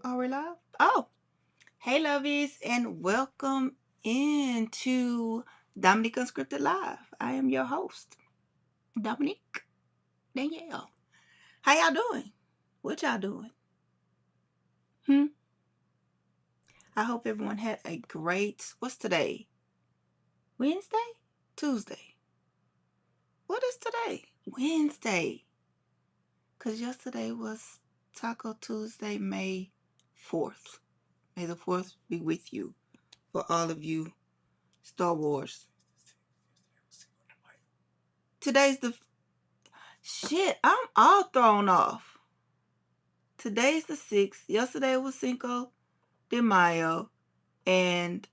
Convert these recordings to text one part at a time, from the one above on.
Are we live? Oh, hey, lovies, and welcome into Dominique Unscripted Live. I am your host, Dominique Danielle. How y'all doing? What y'all doing? I hope everyone had a great, what's today? Wednesday? Tuesday? What is today? Wednesday. Because yesterday was Taco Tuesday, May 4th. May the 4th be with you for all of you Star Wars. Today's the shit. I'm all thrown off. Today's the 6th. Yesterday was Cinco de Mayo. And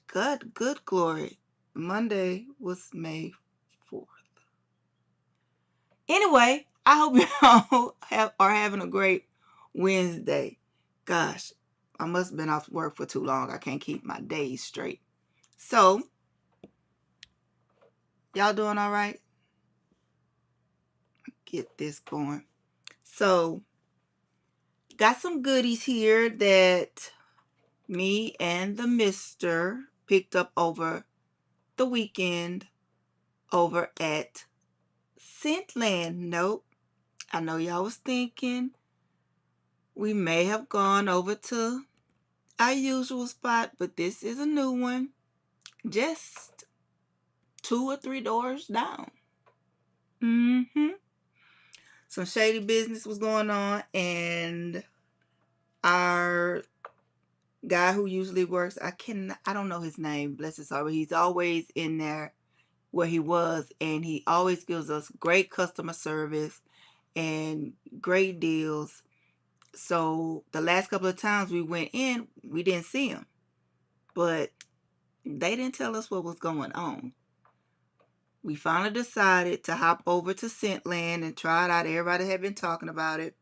good glory. Monday was May 4th. Anyway, I hope you all are having a great Wednesday. Gosh, I must have been off work for too long. I can't keep my days straight. So, y'all doing all right? Get this going. So, got some goodies here that me and the mister picked up over the weekend over at Scentland. Nope. I know y'all was thinking we may have gone over to our usual spot, but this is a new one. Just 2 or 3 doors down. Some shady business was going on, and our guy who usually works, I don't know his name, bless his heart, but he's always in there where he was, and he always gives us great customer service and great deals. So the last couple of times we went in, we didn't see him, but they didn't tell us what was going on. We finally decided to hop over to Scentland and try it out. Everybody had been talking about it.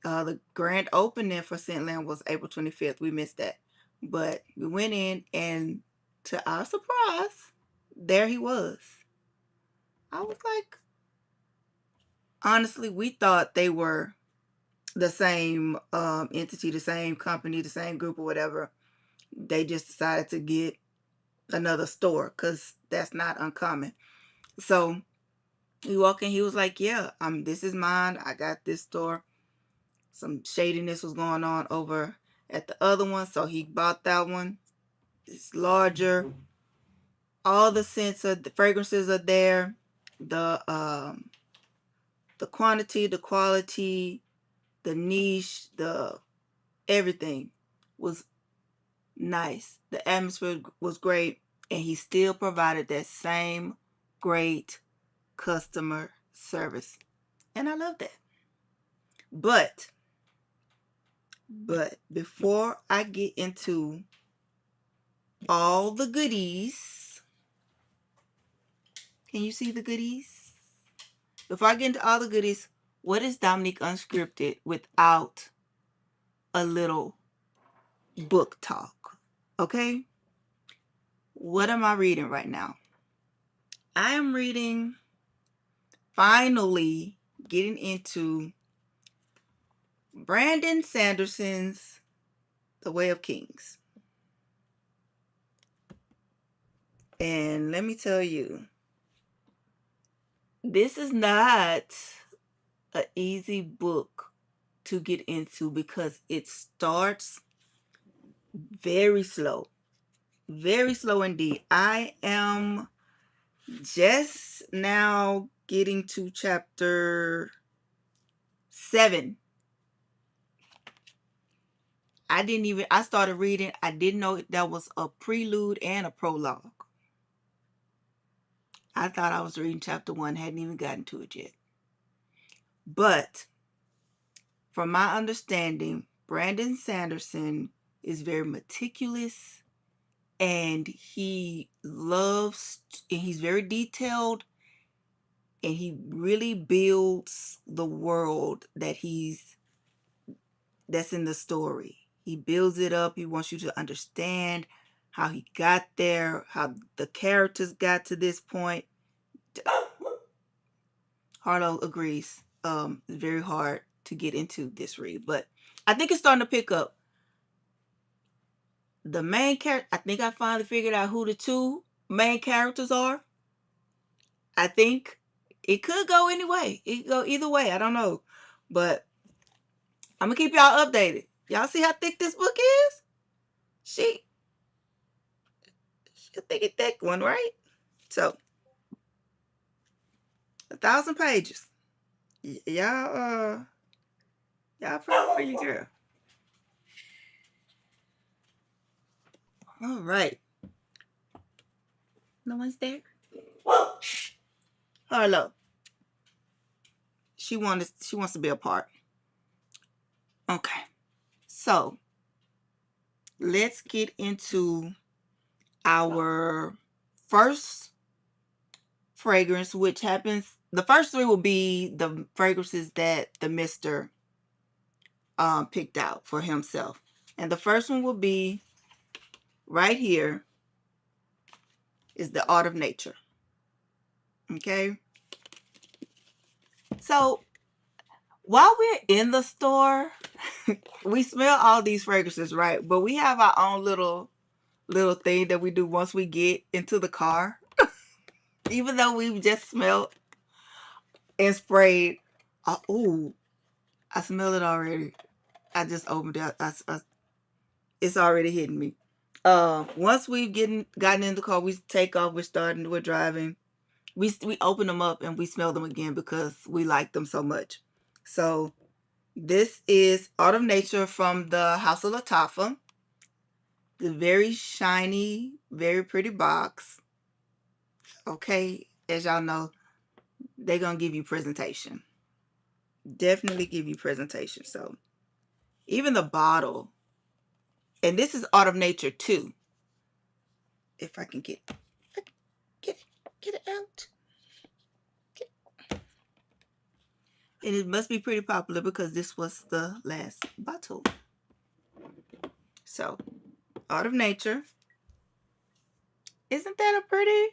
The grand opening for Scentland was April 25th. We missed that. But we went in, and to our surprise, there he was. I was like, honestly, we thought they were the same entity, the same company, the same group or whatever. They just decided to get another store because that's not uncommon. So he walked in, he was like, yeah, this is mine. I got this store. Some shadiness was going on over at the other one, so he bought that one. It's larger. All the scents the fragrances are there. The quantity, the quality, the niche, the everything was nice. The atmosphere was great, and he still provided that same great customer service. And I love that. But before I get into all the goodies, can you see the goodies? Before I get into all the goodies, what is Dominique Unscripted without a little book talk? Okay? What am I reading right now? I am reading, finally getting into Brandon Sanderson's The Way of Kings. And let me tell you, this is not an easy book to get into because it starts very slow indeed. I am just now getting to chapter 7. I started reading, I didn't know that was a prelude and a prologue. I thought I was reading chapter 1, hadn't even gotten to it yet. But from my understanding, Brandon Sanderson is very meticulous, and he's very detailed, and he really builds the world that's in the story. He builds it up. He wants you to understand how he got there, how the characters got to this point. Harlow agrees. It's very hard to get into this read, but I think it's starting to pick up. The main character, I think I finally figured out who the two main characters are. I think it could go any way. It could go either way. I don't know. But I'm going to keep y'all updated. Y'all see how thick this book is? She a thick one, right? So, 1,000 pages. Y'all proud for you, girl. All right. No one's there? Hello. She wants to be a part. Okay. So, let's get into our first fragrance, which happens, the first three will be the fragrances that the Mr. Picked out for himself. And the first one will be right here is the Art of Nature. Okay. So while we're in the store, we smell all these fragrances, right? But we have our own little thing that we do once we get into the car. Even though we've just smelled and sprayed. Ooh, I smell it already. I just opened it. It's already hitting me. Once we've gotten in the car, we take off. We're driving. We open them up and we smell them again because we like them so much. So this is Art of Nature from the House of Lattafa. The very shiny, very pretty box. Okay, as y'all know, they're gonna give you presentation. Definitely give you presentation. So even the bottle, and this is Art of Nature too. If I can get it out. And it must be pretty popular because this was the last bottle. So, Art of Nature. Isn't that a pretty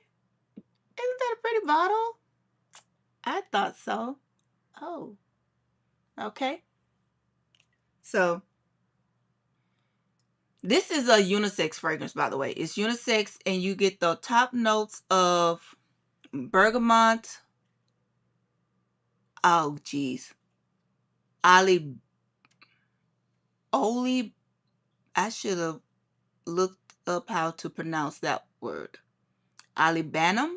bottle? I thought so. Oh, okay. So, this is a unisex fragrance, by the way. It's unisex, and you get the top notes of bergamot. Oh, geez. I should have looked up how to pronounce that word. Olibanum?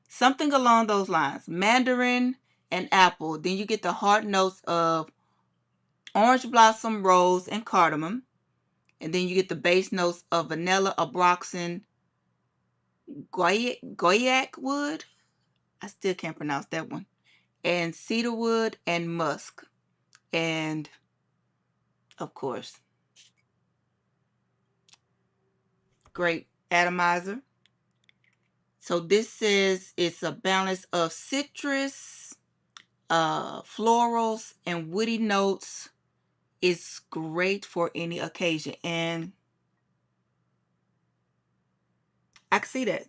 Something along those lines. Mandarin and apple. Then you get the hard notes of orange blossom, rose, and cardamom. And then you get the base notes of vanilla, abroxin, goyak wood. I still can't pronounce that one. And cedarwood and musk. And, of course, grape atomizer. So this says it's a balance of citrus, florals, and woody notes. It's great for any occasion. And I can see that.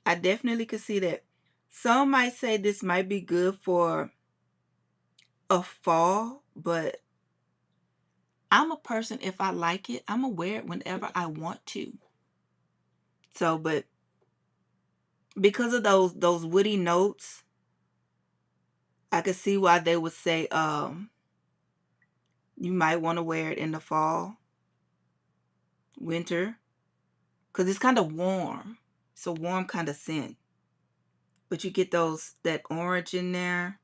I definitely could see that. Some might say this might be good for a fall, but I'm a person, if I like it, I'm gonna wear it whenever I want to. So, but because of those woody notes, I could see why they would say you might want to wear it in the fall, winter, because it's kind of warm. It's a warm kind of scent. But you get that orange in there,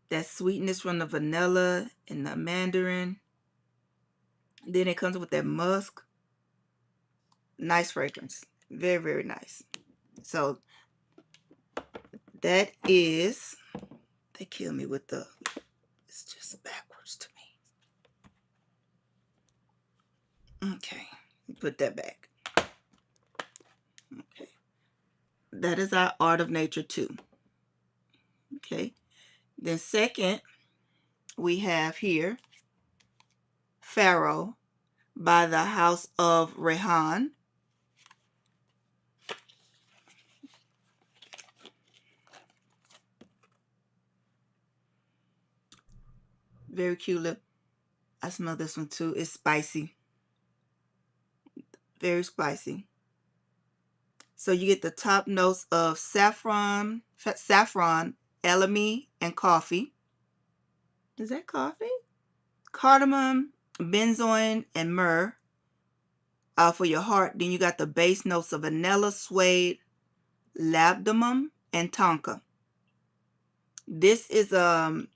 that sweetness from the vanilla and the mandarin. Then it comes with that musk. Nice fragrance. Very, very nice. So that is, they kill me with it's just backwards to me. Okay, put that back. Okay. That is our Art of Nature 2. Okay. Then second, we have here Pharaoh by the House of Rehan. Very cute. I smell this one too. It's spicy. Very spicy. So you get the top notes of saffron, elemi, and coffee. Is that coffee? Cardamom, benzoin, and myrrh for your heart. Then you got the base notes of vanilla, suede, labdanum, and tonka. This is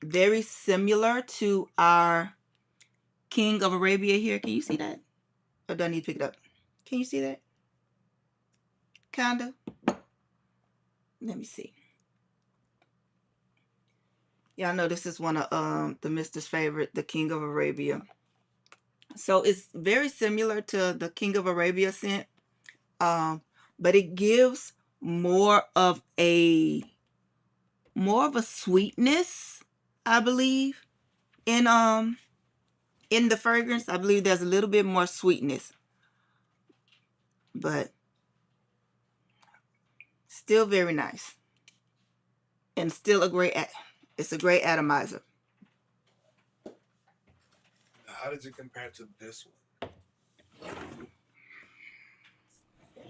very similar to our King of Arabia here. Can you see that? Or do I need to pick it up? Can you see that? Kinda. Let me see. Y'all know this is one of the Mister's favorite, the King of Arabia. So it's very similar to the King of Arabia scent, but it gives more of a sweetness, I believe, in the fragrance. I believe there's a little bit more sweetness, but still very nice, and still it's a great atomizer. How does it compare to this one?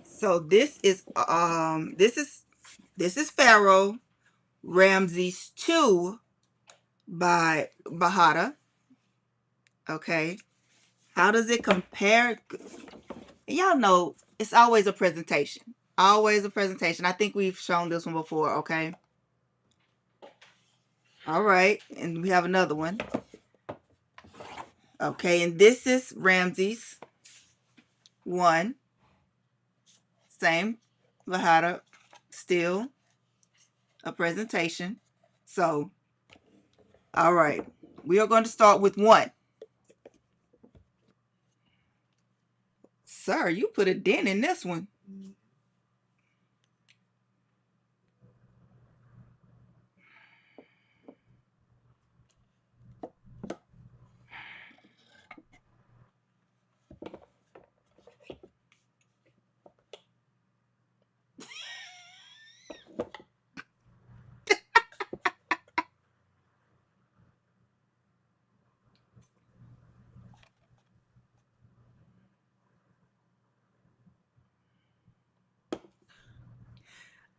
So this is Pharaoh Ramses 2 by Bahada. Okay. How does it compare? Y'all know it's always a presentation. Always a presentation. I think we've shown this one before, okay? All right. And we have another one. Okay, and this is Ramses 1. Same Bahada. Still a presentation. So, all right. We are going to start with 1. Sir, you put a dent in this one.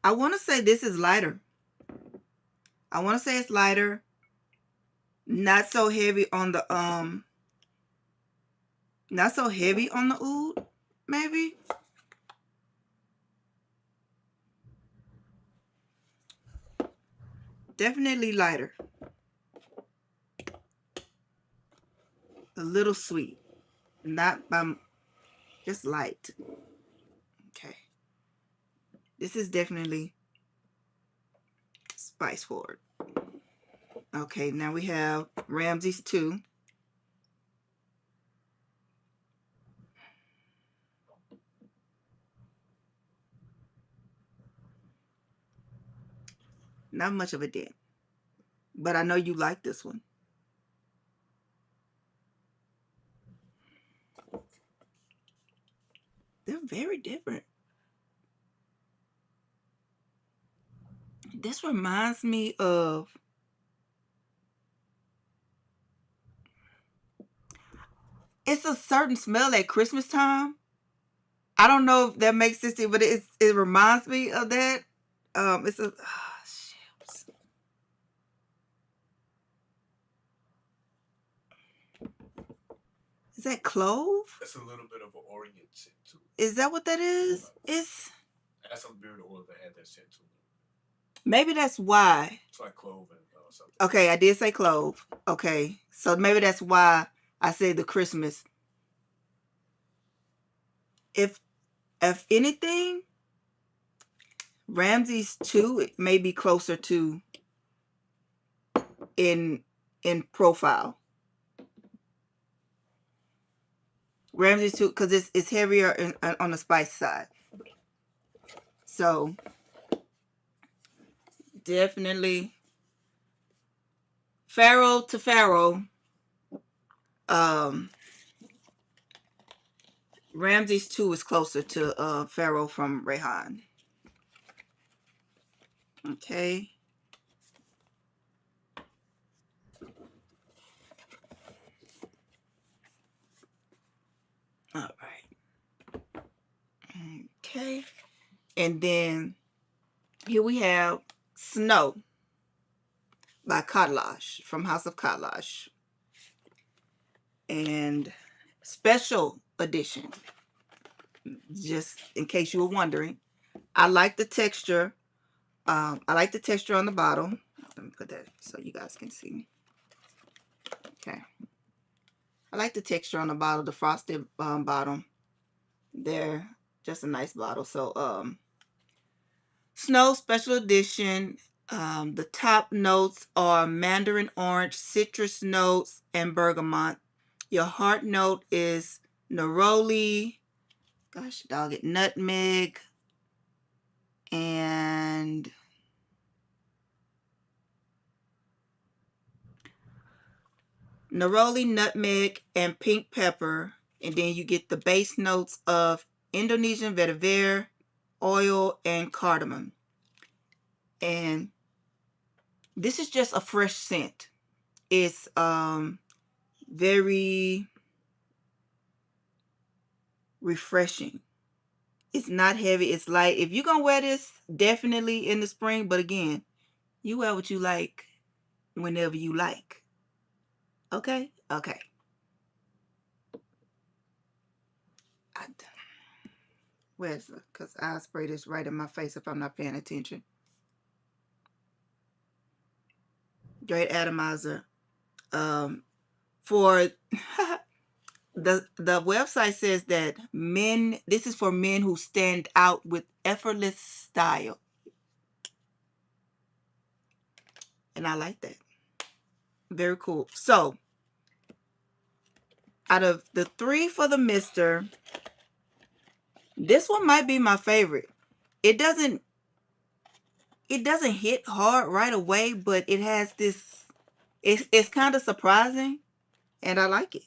I want to say this is lighter. I want to say it's lighter. Not so heavy on the not so heavy on the oud, maybe. Definitely lighter. A little sweet. Not just light. Okay. This is definitely spice forward. Okay, now we have Ramses 2. Not much of a dent. But I know you like this one. They're very different. This reminds me of it's a certain smell at Christmas time. I don't know if that makes sense to you, but it reminds me of that. It's a is that clove? That's a little bit of an orient scent too. Is that what that is? It's that's some beard oil that had that scent to it. Maybe that's why. It's like clove and something. Okay, I did say clove. Okay, so maybe that's why I say the Christmas. If anything, Ramses 2 may be closer to in profile. Ramses 2 because it's heavier on the spice side. So definitely Pharaoh to Pharaoh. Ramses 2 is closer to Pharaoh from Rehan. Okay. And then here we have Snow by Cartilage from House of Cartilage. And special edition, just in case you were wondering. I like the texture. I like the texture on the bottle. Let me put that so you guys can see. Okay. I like the texture on the bottle, the frosted bottom. There, just a nice bottle. So, Snow Special Edition. The top notes are mandarin orange, citrus notes, and bergamot. Your heart note is neroli, gosh dog it, nutmeg, and neroli, nutmeg, and pink pepper. And then you get the base notes of Indonesian vetiver, oil, and cardamom. And this is just a fresh scent. It's very refreshing. It's not heavy. It's light. If you're gonna wear this, definitely in the spring. But again, you wear what you like whenever you like. Okay? Okay. Where's the? Because I'll spray this right in my face if I'm not paying attention. Great atomizer. For the website says that men, this is for men who stand out with effortless style. And I like that. Very cool. So, out of the 3 for the Mister, this one might be my favorite. It doesn't hit hard right away, but it has this, it's kind of surprising, and I like it.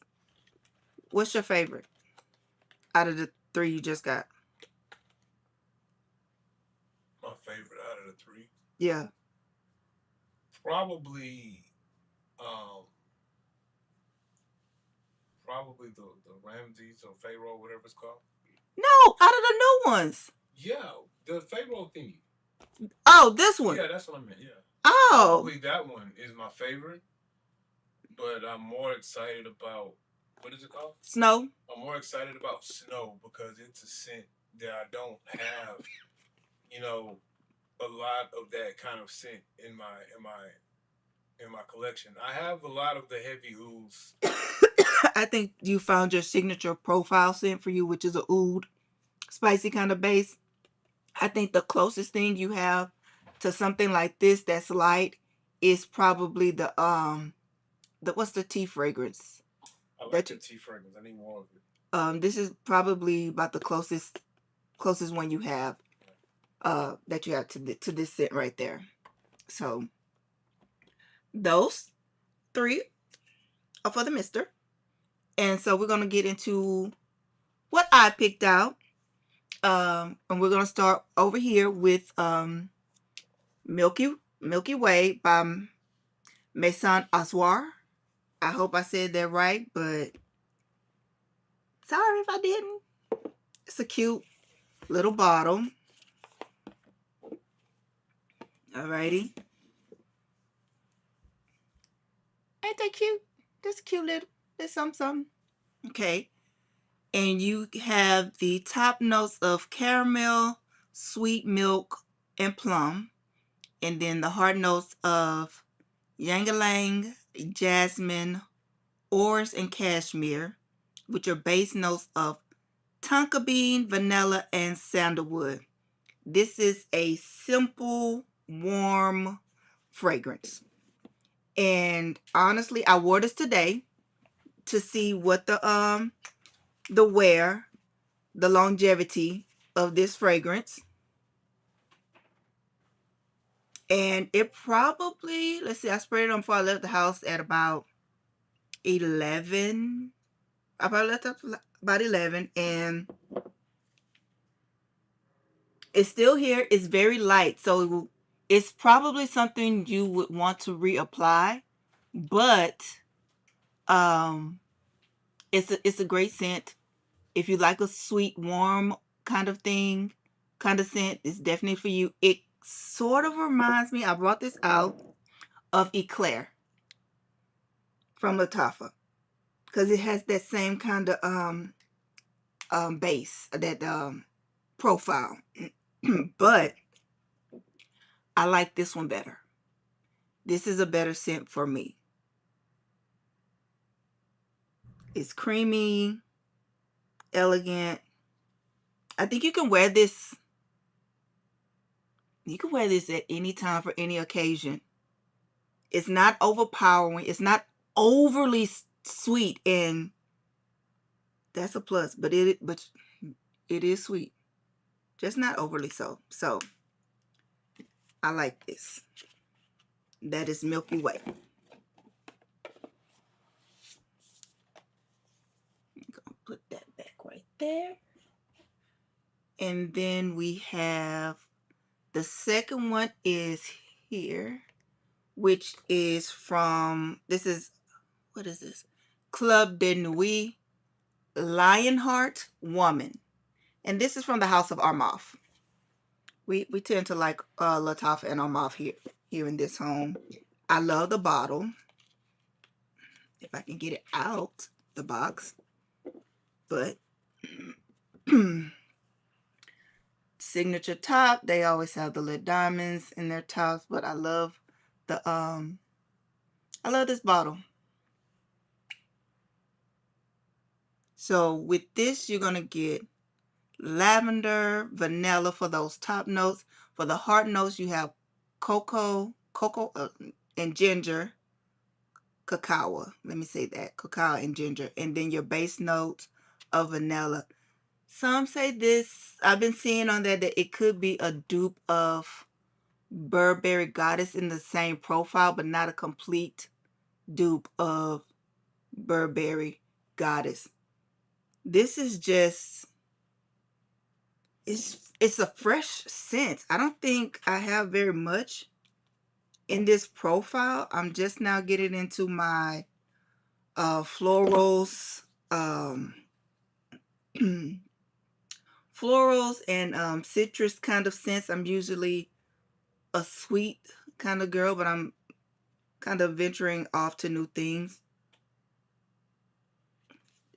What's your favorite out of the 3 you just got? My favorite out of the 3, Yeah. probably, um, probably the Ramses or Pharaoh, whatever it's called. No, out of the new ones. Yeah, the Pharaoh thingy. Oh, this one. Yeah, that's what I meant. Yeah, Oh. probably that one is my favorite. But I'm more excited about, what is it called? Snow. I'm more excited about Snow because it's a scent that I don't have, you know, a lot of that kind of scent in my collection. I have a lot of the heavy ooze. I think you found your signature profile scent for you, which is a oud, spicy kind of base. I think the closest thing you have to something like this that's light is probably the what's the tea fragrance? I like the tea fragrance. I need more of it. This is probably about the closest one you have that you have to this scent right there. So those 3 are for the Mister. And so we're gonna get into what I picked out. And we're gonna start over here with Milky Way by Maison Assoir. I hope I said that right, but sorry if I didn't. It's a cute little bottle. Alrighty. Ain't that cute? That's a cute little, that's something. Okay. And you have the top notes of caramel, sweet milk, and plum. And then the heart notes of ylang-ylang, jasmine, orris, and cashmere, with your base notes of tonka bean, vanilla, and sandalwood. This is a simple, warm fragrance. And honestly, I wore this today to see what the wear, the longevity of this fragrance. And it probably, let's see, I sprayed it on before I left the house at about 11. I probably left up about 11, and it's still here. It's very light, so it's probably something you would want to reapply, but it's a great scent if you like a sweet, warm kind of thing. kind of scent, it's definitely for you. It sort of reminds me, I brought this out, of Eclair from Latafa because it has that same kind of base, that profile. But I like this one better. This is a better scent for me. It's creamy, elegant. I think you can wear this. You can wear this at any time for any occasion. It's not overpowering. It's not overly sweet, and that's a plus. But it is sweet, just not overly so. So I like this. That is Milky Way. I'm gonna put that back right there. And then we have the second one is here, which is from, this is, what is this? Club de Nuit Lionheart Woman. And this is from the House of Armaf. We tend to like Lattafa and Armaf here in this home. I love the bottle. If I can get it out the box. But signature top, they always have the little diamonds in their tops, but I love the I love this bottle. So with this, you're gonna get lavender, vanilla for those top notes. For the heart notes, you have cocoa, and ginger, cacao. Let me say that, cacao and ginger, and then your base notes of vanilla. Some say this, I've been seeing on there that it could be a dupe of Burberry Goddess in the same profile, but not a complete dupe of Burberry Goddess. This is just, it's a fresh scent. I don't think I have very much in this profile. I'm just now getting into my florals, florals and citrus kind of scents. I'm usually a sweet kind of girl, but I'm kind of venturing off to new things.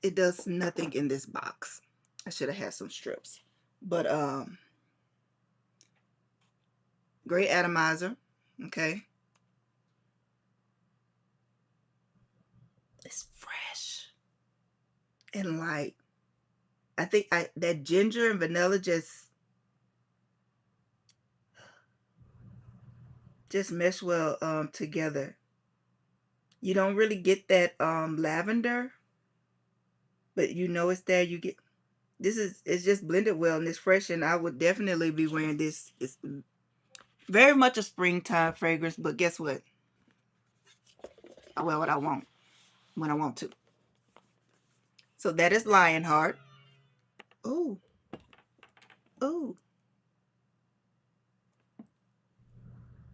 It does nothing in this box. I should have had some strips. But great atomizer. Okay. It's fresh and light. I think that ginger and vanilla just mesh well together. You don't really get that lavender, but you know it's there. You get, it's just blended well and it's fresh, and I would definitely be wearing this. It's very much a springtime fragrance, but guess what? I wear what I want when I want to. So that is Lionheart. Oh, oh.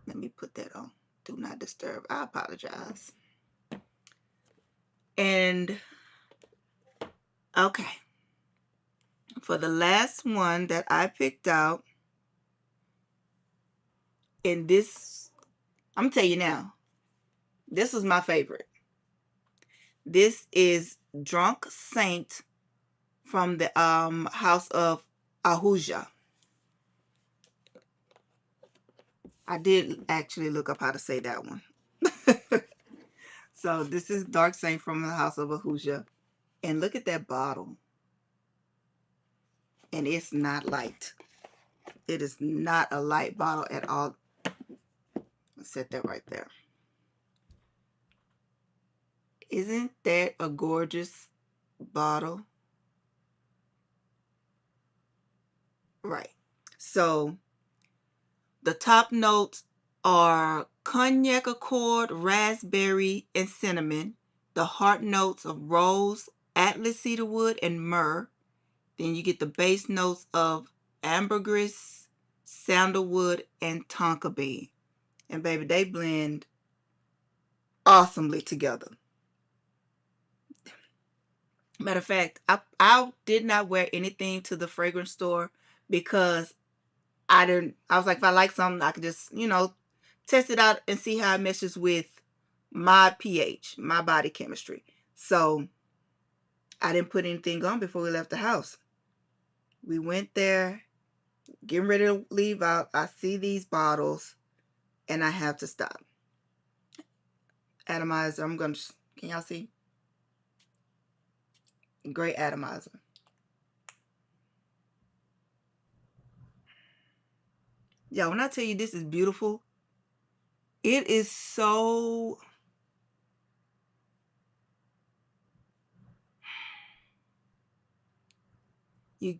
Let me put that on. Do not disturb. I apologize. And okay. For the last one that I picked out, and this, I'm gonna tell you now, this was my favorite. This is Drunk Saint from the House of Ahuja. I did actually look up how to say that one. So this is Dark Saint from the House of Ahuja. And look at that bottle. And it's not light. It is not a light bottle at all. Let's set that right there. Isn't that a gorgeous bottle? Right. So the top notes are cognac accord, raspberry, and cinnamon. The heart notes of rose, atlas cedarwood, and myrrh. Then you get the base notes of ambergris, sandalwood, and tonka bean. And baby, they blend awesomely together. Matter of fact, I did not wear anything to the fragrance store because I was like, if I like something, I could just, test it out and see how it meshes with my pH, my body chemistry. So I didn't put anything on before we left the house. We went there, getting ready to leave out. I see these bottles and I have to stop. Atomizer, can y'all see? Great atomizer. Yeah, when I tell you this is beautiful, it is so, you,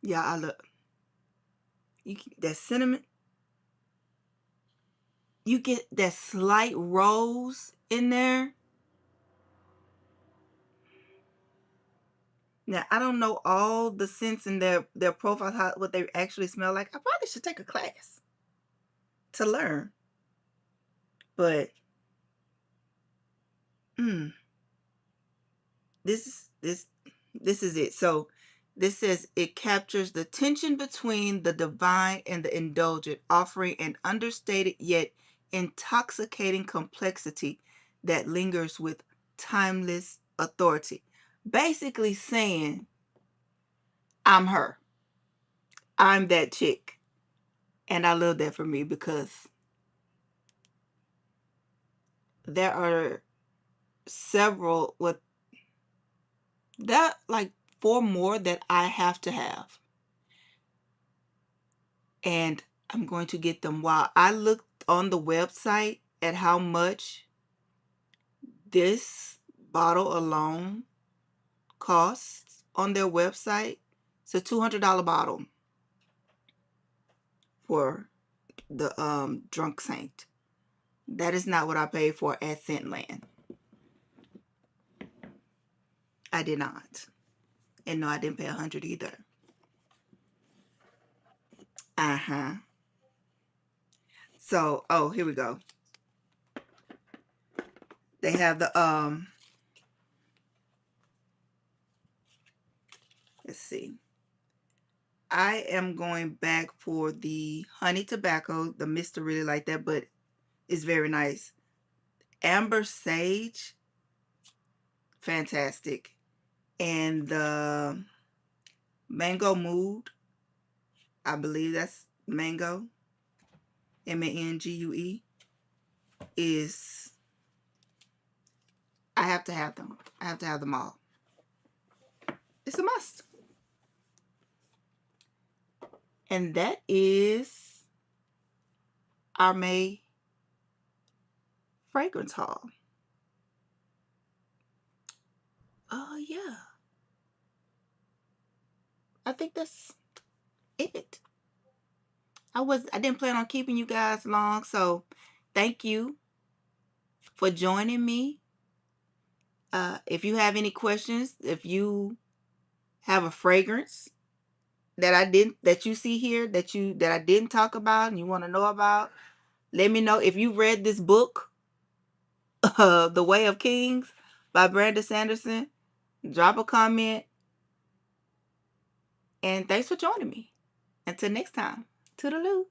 yeah, I look, that cinnamon, you get that slight rose in there. Now, I don't know all the scents in their profiles, what they actually smell like. I probably should take a class to learn. But, mm, this is this is it. So this says it captures the tension between the divine and the indulgent, offering an understated yet intoxicating complexity that lingers with timeless authority. Basically saying, I'm her. I'm that chick. And I love that for me because there are several with that, like 4 more that I have to have. And I'm going to get them. While I looked on the website at how much this bottle alone costs on their website, it's a $200 bottle for the Drunk Saint. That is not what I paid for at Scentland. I did not. And no, I didn't pay $100 either. Uh-huh. So, oh, here we go. They have the let's see. I am going back for the honey tobacco. The mister really like that, but it's very nice. Amber sage, fantastic. And the mango mood, I believe that's mango, MANGUE, is, I have to have them. I have to have them all. It's a must. And that is our May fragrance haul. Oh, yeah. I think that's it. I didn't plan on keeping you guys long, so thank you for joining me. If you have any questions, if you have a fragrance that you see here that I didn't talk about and you want to know about, let me know. If you read this book, The Way of Kings by Brandon Sanderson, drop a comment. And thanks for joining me. Until next time, toodaloo.